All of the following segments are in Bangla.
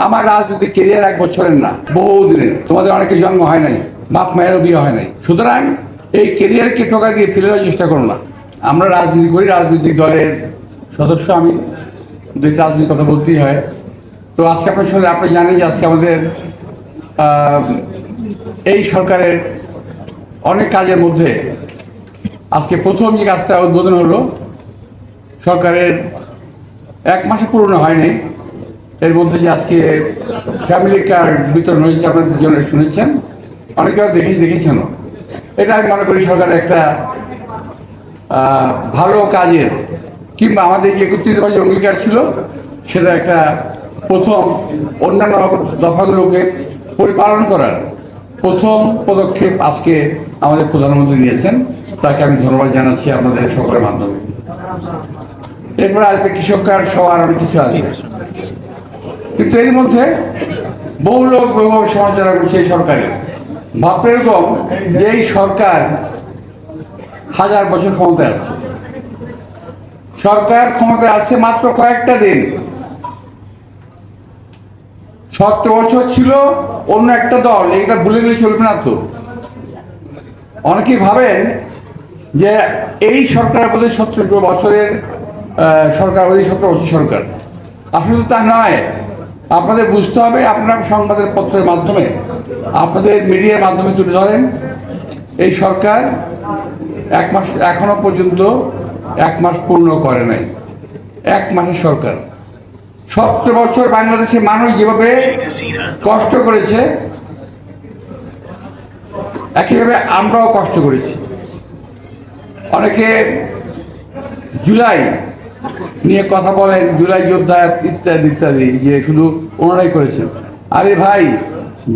আমার রাজনৈতিক কেরিয়ার 1 বছরের না, বহুদিনের। তোমাদের অনেকের জন্ম হয় নাই, বাপ মায়েরও বিয়ে হয় নাই। সুতরাং এই কেরিয়ারকে টোকা দিয়ে ফেলে দেওয়ার চেষ্টা করো না। আমরা রাজনীতি করি, রাজনৈতিক দলের সদস্য আমি, দুইটা রাজনীতির কথা বলতেই হয়। তো আজকে আপনার সঙ্গে আপনি জানেন যে আজকে আমাদের এই সরকারের অনেক কাজের মধ্যে আজকে প্রথম যে কাজটা উদ্বোধন হলো, সরকারের 1 মাসে পুরনো হয়নি, এর মধ্যে যে আজকে ফ্যামিলি কার্ড বিতরণ হয়েছে, আপনাদের জন্য শুনেছেন, অনেকে দেখেছেনও। এটা আমি মনে করি সরকারের একটা ভালো কাজের, কিংবা আমাদের যে 31 অঙ্গীকার ছিল সেটা একটা প্রথম অন্যান্য দফাগুলোকে পরিপালন করার প্রথম পদক্ষেপ আজকে আমাদের প্রধানমন্ত্রী নিয়েছেন। তাকে আমি ধন্যবাদ জানাচ্ছি আপনাদের সকলের মাধ্যমে। এরপরে আসবে কৃষক কার্ড সহ আর অনেক কিছু আসবে। কিন্তু এর মধ্যে বহু লোক বহুভাবে সমালোচনা করছে এই সরকারের। ভাবতে এরকম যে এই সরকার 1000 বছর ক্ষমতায় আছে, সরকার ক্ষমতায় আছে মাত্র কয়েকটা দিন। 17 বছর ছিল অন্য একটা দল, এইটা ভুলে গেলে চলবে না তো। অনেকেই ভাবেন যে এই সরকার বোধহয় 17 বছরের সরকার, ওই 17 বছর সরকার। আসলে তা নয়। আপনাদের বুঝতে হবে, আপনারা সংবাদের পত্রের মাধ্যমে, আপনাদের মিডিয়ার মাধ্যমে তুলে ধরেন, এই সরকার 1 মাস এখনো পর্যন্ত 1 মাস পূর্ণ করে নাই। 1 মাসের সরকার। 17 বছর বাংলাদেশে মানুষ যেভাবে কষ্ট করেছে, একইভাবে আমরাও কষ্ট করেছি। অনেকে জুলাই নিয়ে কথা বলেন, জুলাই যোদ্ধা ইত্যাদি ইত্যাদি, যে শুধু ওনারাই করেছেন। আরে ভাই,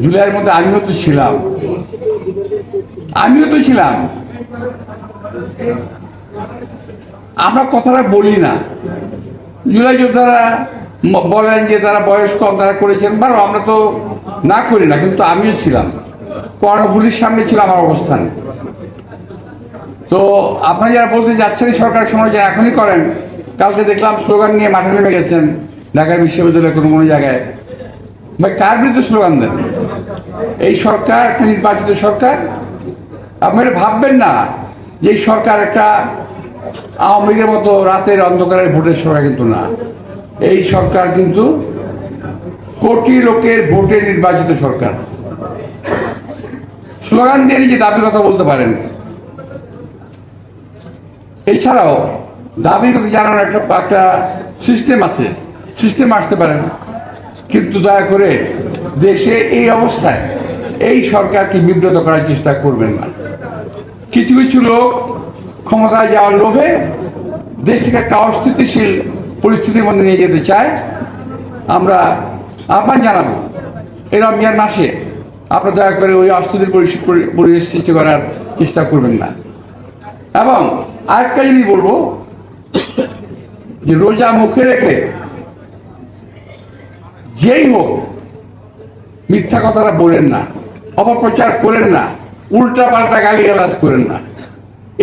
জুলাইয়ের মধ্যে আমিও তো ছিলাম। আমরা কথাটা বলি না। জুলাই যোদ্ধারা বলেন যে তারা বয়স কম, তারা করেছেন, বারো আমরা তো না করি না, কিন্তু আমিও ছিলাম। কর্ণফুলির সামনে ছিল আমার অবস্থান। তো আপনারা যারা বলতে যাচ্ছেন সরকার সময় যে এখনই করেন, কালকে দেখলাম স্লোগান নিয়ে মাঠে নেমে গেছেন ঢাকা বিশ্ববিদ্যালয়ের কোনো জায়গায়। ভাই, কার বিরুদ্ধে স্লোগান দেন? এই সরকার একটা নির্বাচিত সরকার। আপনারা ভাববেন না যে এই সরকার একটা আওয়ামী লীগের মতো রাতের অন্ধকারের ভোটের সরকার, কিন্তু না। এই সরকার কিন্তু কোটি লোকের ভোটে নির্বাচিত সরকার। স্লোগান দিয়ে নিজে দাবির কথা বলতে পারেন। এছাড়াও দাবির কথা জানানোর একটা সিস্টেম আছে, সিস্টেম আসতে পারেন। কিন্তু দয়া করে দেশে এই অবস্থায় এই সরকারকে বিব্রত করার চেষ্টা করবেন না। কিছু কিছু লোক ক্ষমতায় যাওয়ার লোভে দেশকে একটা অস্থিতিশীল পরিস্থিতির মধ্যে নিয়ে যেতে চায়। আমরা আহ্বান জানাবো, এই রমজান মাসে আপনারা দয়া করে ওই অস্থিতির পরিবেশ সৃষ্টি করার চেষ্টা করবেন না। এবং আরেকটা জিনিস বলবো, যে রোজা মুখে রেখে যেই হোক মিথ্যা কথাটা বলেন না, অপপ্রচার করেন না, উল্টা পাল্টা গালিগালাজ করেন না।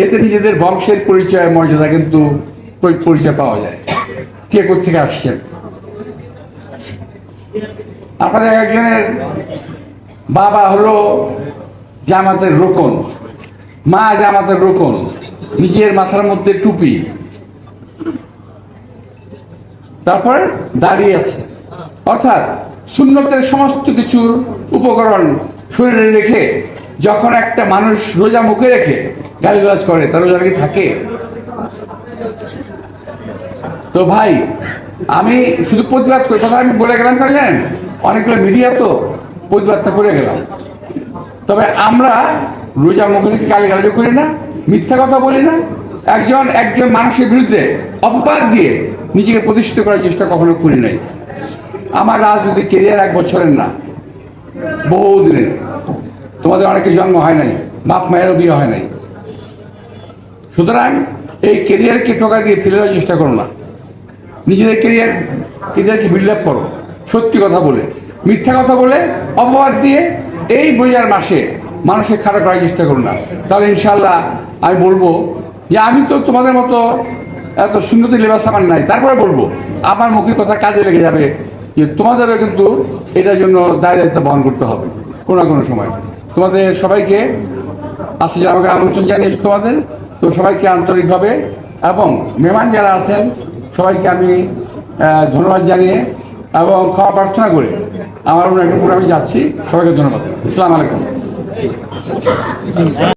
এতে নিজেদের বংশের পরিচয়, মর্যাদা কিন্তু পরিচয় পাওয়া যায়, কে কোথেকে আসছেন। আপনাদের একজনের বাবা হলো জামাতের রোকন, মা জামাতের রোকন, নিজের মাথার মধ্যে টুপি, তারপর দাঁড়িয়ে আছে। অর্থাৎ সুন্নতের সমস্ত কিছুর উপকরণ শরীরে রেখে যখন একটা মানুষ রোজা মুখে রেখে গালিগালাজ করে, তার রোজা কি থাকে? তো ভাই, আমি শুধু প্রতিবাদ করি, কথা আমি বলে গেলাম, কেন জানেন? অনেকগুলো মিডিয়া তো প্রতিবাদটা করে গেলাম। তবে আমরা রোজা মুখে রেখে গালিগালাজ করি না, মিথ্যা কথা বলি না, একজন মানুষের বিরুদ্ধে অপবাদ দিয়ে নিজেকে প্রতিষ্ঠিত করার চেষ্টা কখনো করি নাই। আমার রাজনৈতিক কেরিয়ার 1 বছরের না, বহুদিনের। তোমাদের অনেকের জন্ম হয় নাই, বাপ মায়েরও বিয়ে হয় নাই। সুতরাং এই কেরিয়ারকে টোকা দিয়ে ফেলে দেওয়ার চেষ্টা করো না। নিজেদের কেরিয়ারকে বিল্ড আপ করো, সত্যি কথা বলে, মিথ্যা কথা বলে, অপবাদ দিয়ে এই রোজার মাসে মানুষকে খারাপ করার চেষ্টা করো না। তাহলে ইনশাল্লাহ আমি বলবো যে আমি তো তোমাদের মতো এত সুন্নতি লেবাস আমার নাই, তারপরে বলবো আমার মুখের কথা কাজে লেগে যাবে, যে তোমাদেরও কিন্তু এটার জন্য দায়িত্ব বহন করতে হবে কোনো না কোনো সময়। তোমাদের সবাইকে আসলে আমাকে আমন্ত্রণ জানিয়েছি তোমাদের, তো সবাইকে আন্তরিকভাবে এবং মেহমান যারা আছেন সবাইকে আমি ধন্যবাদ জানিয়ে এবং খাওয়া প্রার্থনা করে আমার অন্য একটা প্রোগ্রামে যাচ্ছি। সবাইকে ধন্যবাদ। আসসালামু আলাইকুম।